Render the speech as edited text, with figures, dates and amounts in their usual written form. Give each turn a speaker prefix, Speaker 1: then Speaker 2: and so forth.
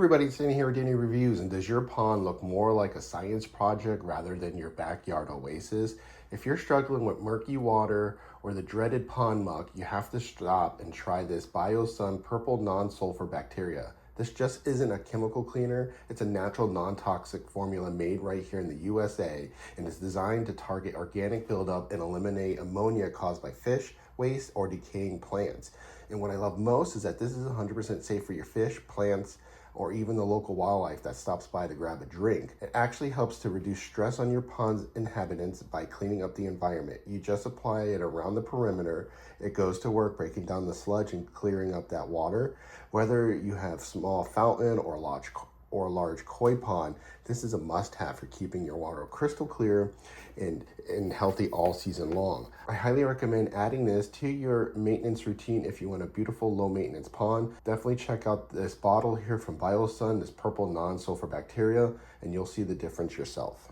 Speaker 1: Everybody, sitting here doing reviews, and does your pond look more like a science project rather than your backyard oasis? If you're struggling with murky water or the dreaded pond muck, you have to stop and try this BioSun Purple Non-Sulfur Bacteria. This just isn't a chemical cleaner, it's a natural non-toxic formula made right here in the USA, and is designed to target organic buildup and eliminate ammonia caused by fish, waste, or decaying plants. And what I love most is that this is 100% safe for your fish, plants, or even the local wildlife that stops by to grab a drink. It actually helps to reduce stress on your pond's inhabitants by cleaning up the environment. You just apply it around the perimeter. It goes to work breaking down the sludge and clearing up that water. Whether you have small fountain or large koi pond, this is a must-have for keeping your water crystal clear and healthy all season long. I highly recommend adding this to your maintenance routine if you want a beautiful low maintenance pond. Definitely check out this bottle here from BioSun, this purple non-sulfur bacteria, and you'll see the difference yourself.